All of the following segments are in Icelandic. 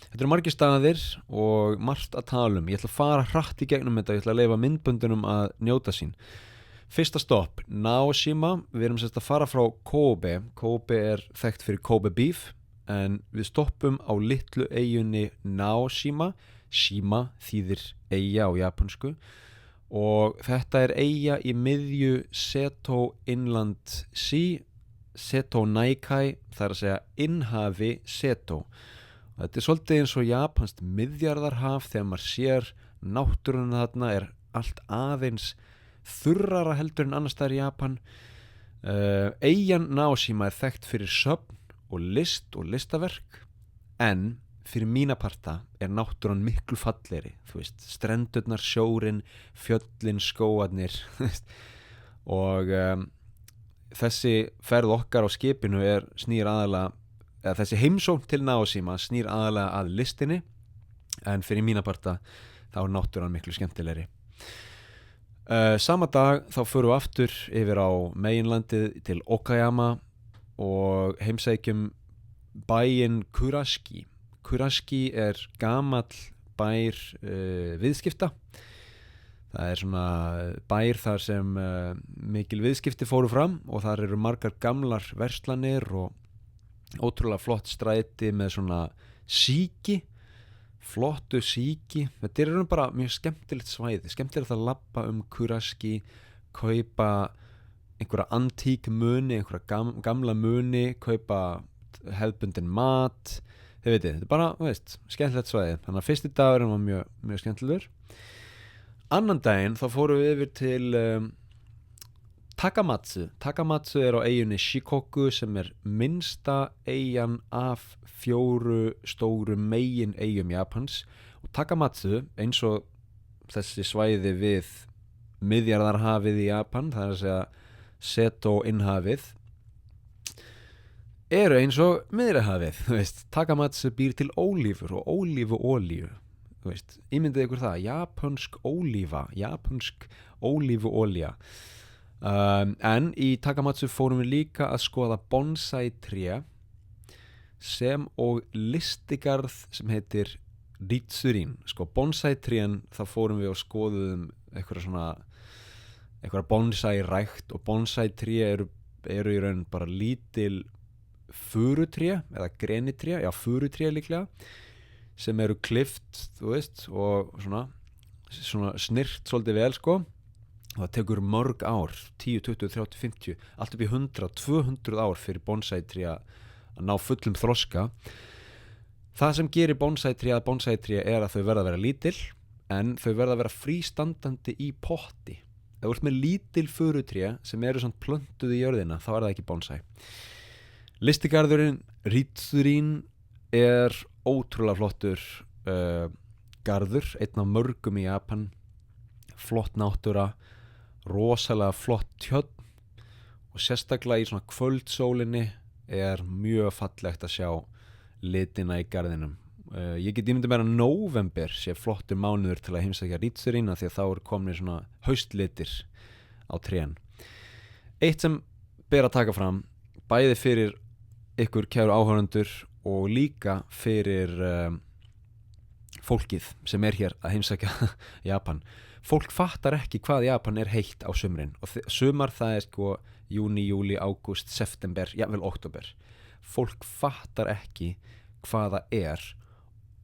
Þetta eru margir staðir og margt að tala um. Ég ætla að fara hratt í gegnum þetta. Ég ætla að leyfa myndböndunum að njóta sín. Fyrsta stopp, Naoshima. Við erum sérst að fara frá Kobe. Kobe er þekkt fyrir Kobe beef, en við stoppum á litlu eyjunni Naoshima. Shima þýðir eyja á japansku, og þetta er eyja í miðju Seto Inland Sea, Seto Naikai, það er að segja innhafi Seto. Þetta er svolítið eins og japanskt miðjarðarhaf. Þegar maður sér náttúruna þarna er allt aðeins þurrara heldur en annars staðar í Japan. Eyjan Naoshima er þekkt fyrir söfn og list og listaverk, en fyrir mína parta er náttúran miklu fallegri. Þú veist, strendurnar, sjórinn, fjöllin, skóarnir og þessi ferð okkar á skipinu snýr aðalega, eða þessi heimsókn til Naoshima snýr aðalega að listinni, en fyrir mína parta þá er náttúran miklu skemmtilegri. Sama dag þá förum við aftur yfir á meginlandið til Okayama og heimsækjum bæinn Kurashiki. Kurashiki er gamall bær viðskipta. Það er svona bær þar sem mikil viðskipti fóru fram, og þar eru margar gamlar verslanir og ótrúlega flott stræti með svona síki, flottu síki. Þetta er bara mjög skemmtilegt svæði, skemmtilegt að labba Kurashiki, kaupa einhverja antík muni, einhverja gamla muni, kaupa hefðbundin mat. Þið veitir, þetta er bara, skemmtilegt svæði. Þannig að fyrsti dagurinn var mjög, mjög skemmtilegur. Annan daginn þá fórum við yfir til Takamatsu. Takamatsu er á eyjunni Shikoku, sem er minnsta eyjan af 4 stóru megin eyjum Japans. Og Takamatsu, eins og þessi svæði við miðjarðarhafið í Japan, það er að segja Seto innhafið, eru eins og miðjarðarhafið. Takamatsu býr til ólífur og ólífuolíu. Ímyndið ykkur það, japansk ólífa, japansk ólífuolía. En í Takamatsu fórum við líka að skoða bonsai tré sem og listigarð sem heitir Ritsurin. Bonsai trén, þá fórum við og skoðuðum eitthvað bonsai rækt, og bonsai tré eru í raun bara lítil furutré eða grenitré, já furutré líklega, sem eru klift, þú veist, og svona snirt svolítið vel, og það tekur mörg ár, 10, 20, 30, 50, allt upp í 100, 200 ár fyrir bonsai tré að ná fullum þroska. Það sem gerir bonsai tré að bonsai tré er að þau verða að vera lítil, en þau verða að vera frístandandi í potti. Ef þú ert með lítil furutré sem eru svona plöntuð í jörðina, þá er það ekki bonsai. Listigarðurinn Ritsurin er ótrúlega flottur garður, einn af mörgum í Japan. Flott náttúra, rosalega flott tjörn, og sérstaklega í svona kvöldsólinni er mjög fallegt að sjá litina í garðinum. Ég get ímyndið mér að nóvember sé flottur mánuður til að heimsækja Ritsurin, því að þá er komnir svona haustlitir á trén. Eitt sem ber að taka fram, bæði fyrir ykkur kæru áhorfendur og líka fyrir fólkið sem er hér að heimsækja Japan. Fólk fattar ekki hvað Japan er heitt á sumrin, og sumar það er júni, júli, ágúst, september, jafnvel október. Fólk fattar ekki hvað það er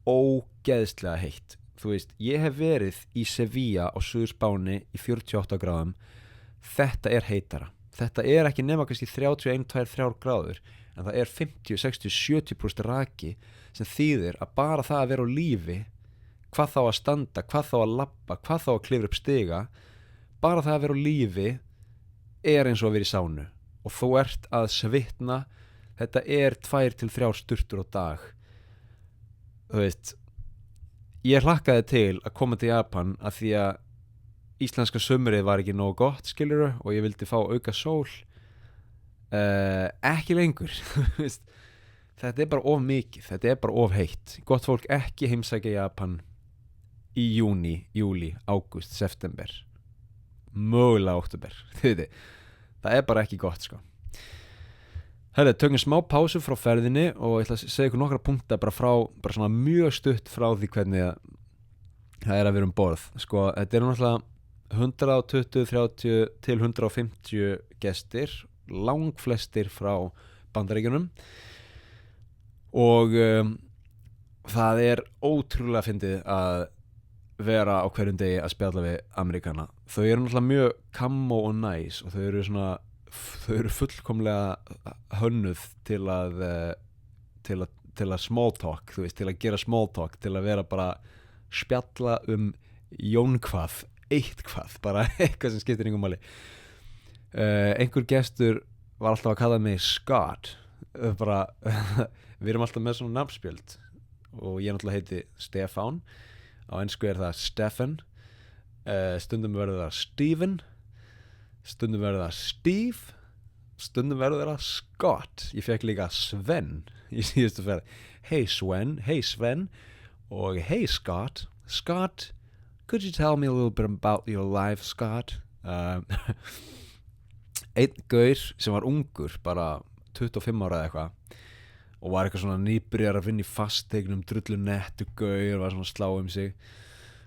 ógeðslega heitt. Þú veist, ég hef verið í Sevilla á Suður-Spáni í 48 gráðum. Þetta er heitara. Þetta er ekki nema kannski 31, 2, 3 gráður, en það er 50, 60, 70% raki, sem þýðir að bara það að vera á lífi, hvað þá að standa, hvað þá að labba, hvað þá að klifra upp stiga, bara það að vera á lífi er eins og að vera í sánu, og þú ert að svitna. Þetta er 2 til 3 sturtur á dag. Þú veist, ég hlakkaði til að koma til Japan af því að íslenska sumrið var ekki nógu gott, skilurðu, og ég vildi fá auka sól. Ekki lengur. Þetta er bara of mikið, þetta er bara of heitt. Gott fólk, ekki heimsækja Japan í júni, júli, ágúst, september, mögulega október. Það er bara ekki gott, Herri, tökum smá pásu frá ferðinni og ég ætla að segja ykkur nokkra punkta bara svona mjög stutt frá því hvernig það er að vera borð. Sko, þetta eru náttúrulega 120, 30 til 150 gestir, langflestir frá Bandaríkjunum og það er ótrúlega fyndið að vera á hverjum degi að spjalla við Ameríkana. Þau eru náttúrulega mjög kammo og næs og þau eru fullkomlega hönnuð til að small talk, þú veist, til að gera small talk, til að vera bara spjalla jónkvað, eitthvað, bara eitthvað sem skiptir engum máli. Einhver gestur var alltaf að kalla mig Scott, bara við erum alltaf með svona nafnspjöld og ég náttúrulega heiti Stefán, á ensku er það Stefan, stundum verður það Steven, stundum verður það Steve, stundum verður það Scott. Ég fekk líka Sven í síðustu ferð. Hey Sven og hey Scott, could you tell me a little bit about your life, Scott? Einn gaur sem var ungur, bara 25 ára eða eitthvað og var eitthvað svona nýbyrjar að vinna í fasteignum, drullu nettu gaur, var svona slá sig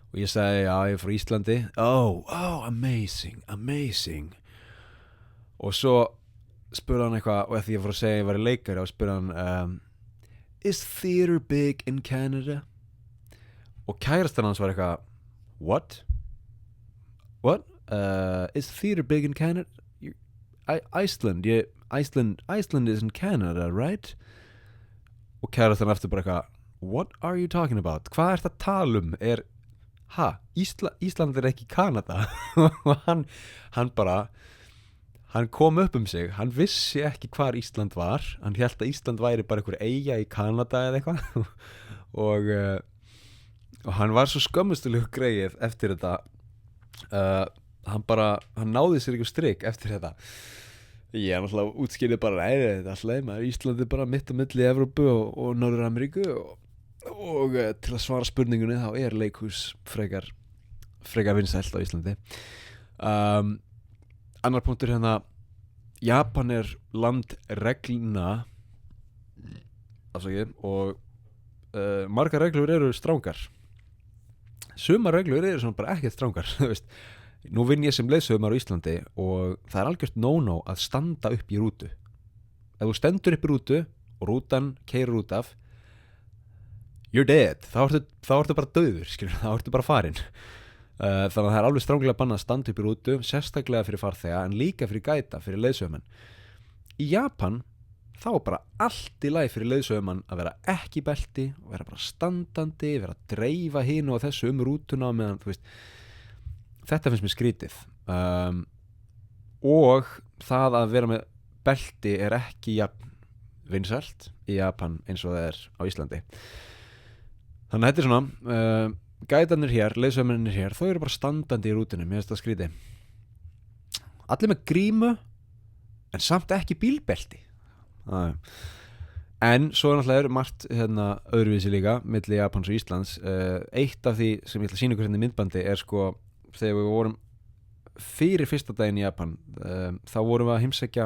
og ég sagði, já, ég er frá Íslandi. Oh, amazing. Og svo spurði hann eitthvað, og því ég fór að segja ég var í leikari og spurði hann, is theater big in Canada? Og kærastan hans var eitthvað, what? Is theater big in Canada? Iceland is in Canada, right? Og kærastan eftir bara eitthvað, what are you talking about? Hvað er það að tala um? Ísland er ekki Kanada. Og hann kom upp sig, hann vissi ekki hvar Ísland var, hann hélt að Ísland væri bara einhver eyja í Kanada eða eitthvað og hann var svo skömmustulegu greið eftir þetta. Hann náði sér ekki strik eftir þetta. Ég er náttúrulega útskýrði bara, þetta er alltaf Ísland er bara mitt á milli Evrópu og Norður-Ameríku og til að svara spurningunni þá er leikhús frekar vinsælt á Íslandi. Annar punktur hérna, Japan er land reglna og margar reglur eru strangar. Sumar reglur eru svona bara ekkert strangar, þú veist. Nú vinn ég sem leiðsögumar á Íslandi og það er algjört no-no að standa upp í rútu. Ef þú stendur upp í rútu og rútan keyrir út af, you're dead. Þá ertu bara dauður, þá ertu bara farinn. Þannig að það er alveg stranglega bannað að standa upp í rútu, sérstaklega fyrir farþega en líka fyrir gæta, fyrir leiðsögumenn. Í Japan þá er bara allt í lagi fyrir leiðsögumann að vera ekki í belti og vera bara standandi, vera að dreifa hinu og þessu rútuna meðan, þú veist. Þetta finnst mér skrítið og það að vera með belti er ekki jafn vinsælt í Japan eins og það er á Íslandi. Þannig að þetta er svona gætarnir hér, leiðsögumennir hér, þau eru bara standandi í rútunni, mér finnst það skrítið. Allir með grímu en samt ekki bílbelti. En svo er náttúrulega margt öðruvísi líka milli Japans og Íslands. Eitt af því sem ég ætla að sýna ykkur hérna í myndbandi er sko þegar við vorum fyrir fyrsta daginn í Japan, þá vorum við að heimsækja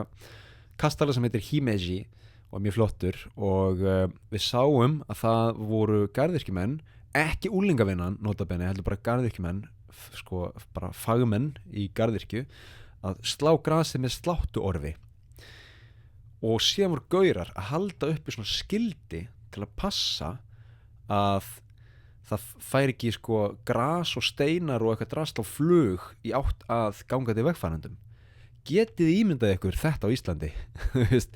kastala sem heitir Himeji og er mjög flottur og við sáum að það voru garðyrkjumenn, ekki úlingavinnan notabenni, heldur bara garðyrkjumenn, sko bara fagmenn í garðyrkju að slá grasið með sláttuorfi og síðan voru gaurar að halda uppi svona skildi til að passa að það færi ekki sko gras og steinar og eitthvað drast á flug í átt að gangandi vegfarendum. Getið ímyndað ykkur þetta á Íslandi? Ef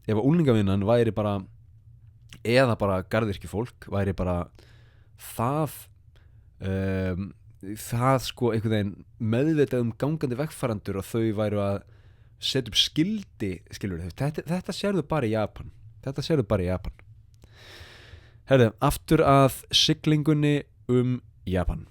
að úlingavinnan væri bara eða bara garðyrkjufólk væri bara það sko einhvern veginn meðvitað gangandi vegfarendur og þau væru að setja upp skildi, skilur þetta sérðu bara í Japan. Herðu, aftur að siglingunni Japan.